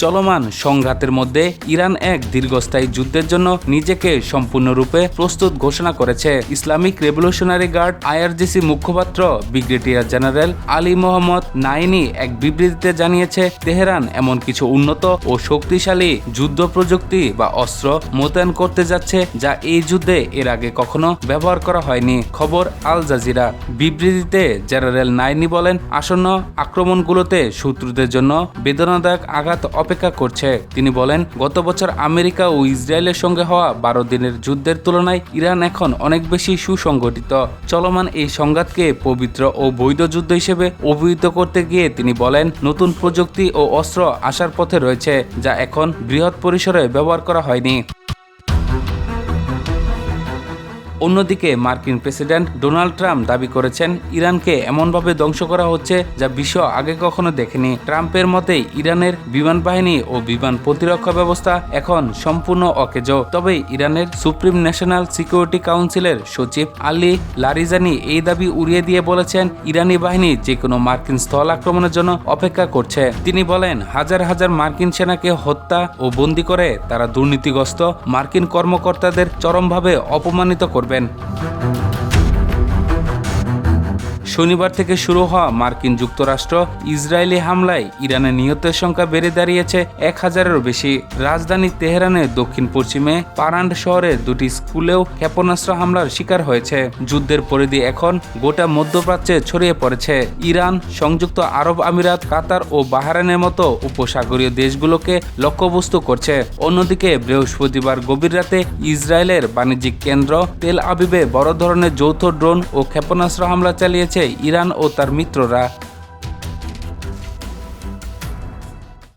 চলমান সংঘাতের মধ্যে ইরান এক দীর্ঘস্থায়ী যুদ্ধের জন্য নিজেকে সম্পূর্ণরূপে প্রস্তুত ঘোষণা করেছে। ইসলামিক রেভলিউশনারি গার্ড আইআরজিসি মুখপাত্র ব্রিগেডিয়ার জেনারেল আলী মোহাম্মদ নাইনি এক বিবৃতিতে জানিয়েছে, তেহরান এমন কিছু উন্নত ও শক্তিশালী যুদ্ধ প্রযুক্তি বা অস্ত্র মোতায়েন করতে যাচ্ছে যা এই যুদ্ধে এর আগে কখনো ব্যবহার করা হয়নি। খবর আল জাজিরা। বিবৃতিতে জেনারেল নাইনি বলেন, আসন্ন আক্রমণগুলোতে শত্রুদের জন্য বেদনাদায়ক আঘাত অপেক্ষা করছে। তিনি বলেন, গত বছর আমেরিকা ও ইসরায়েলের সঙ্গে হওয়া 12 দিনের যুদ্ধের তুলনায় ইরান এখন অনেক বেশি সুসংগঠিত। চলমান এই সংঘাতকে পবিত্র ও বৈধ যুদ্ধ হিসেবে অভিহিত করতে গিয়ে তিনি বলেন, নতুন প্রযুক্তি ও অস্ত্র আসার পথে রয়েছে যা এখন বৃহৎ পরিসরে ব্যবহার করা হয়নি। অন্যদিকে মার্কিন প্রেসিডেন্ট ডোনাল্ড ট্রাম্প দাবি করেছেন, ইরানকে এমনভাবে ধ্বংস করা হচ্ছে যা বিশ্ব আগে কখনো দেখেনি। ট্রাম্পের মতে ইরানের বিমান বাহিনী ও বিমান প্রতিরক্ষা ব্যবস্থা এখন সম্পূর্ণ অকেজো। তবে ইরানের সুপ্রিম ন্যাশনাল সিকিউরিটি কাউন্সিলের সচিব আলী লারিজানি এই দাবি উড়িয়ে দিয়ে বলেছেন, ইরানি বাহিনী যে কোনো মার্কিন স্থল আক্রমণের জন্য অপেক্ষা করছে। তিনি বলেন, হাজার হাজার মার্কিন সেনাকে হত্যা ও বন্দী করে তারা দুর্নীতিগ্রস্ত মার্কিন কর্মকর্তাদের চরমভাবে অপমানিত করবে। শনিবার থেকে শুরু হওয়া মার্কিন যুক্তরাষ্ট্র ইসরায়েলি হামলায় ইরানের নিহতের সংখ্যা বেড়ে দাঁড়িয়েছে 1000-এরও বেশি। রাজধানী তেহরানের দক্ষিণ পশ্চিমে পারান্ড শহরের 2টি স্কুলেও ক্ষেপণাস্ত্র হামলার শিকার হয়েছে। যুদ্ধের পরিধি এখন গোটা মধ্যপ্রাচ্যে ছড়িয়ে পড়েছে। ইরান, সংযুক্ত আরব আমিরাত, কাতার ও বাহরাইনের মতো উপসাগরীয় দেশগুলোকে লক্ষ্যবস্তু করছে। অন্যদিকে বৃহস্পতিবার গভীর রাতে ইসরায়েলের বাণিজ্যিক কেন্দ্র তেল আবিবে বড় ধরনের যৌথ ড্রোন ও ক্ষেপণাস্ত্র হামলা চালিয়েছে ইরান ও তার মিত্ররা।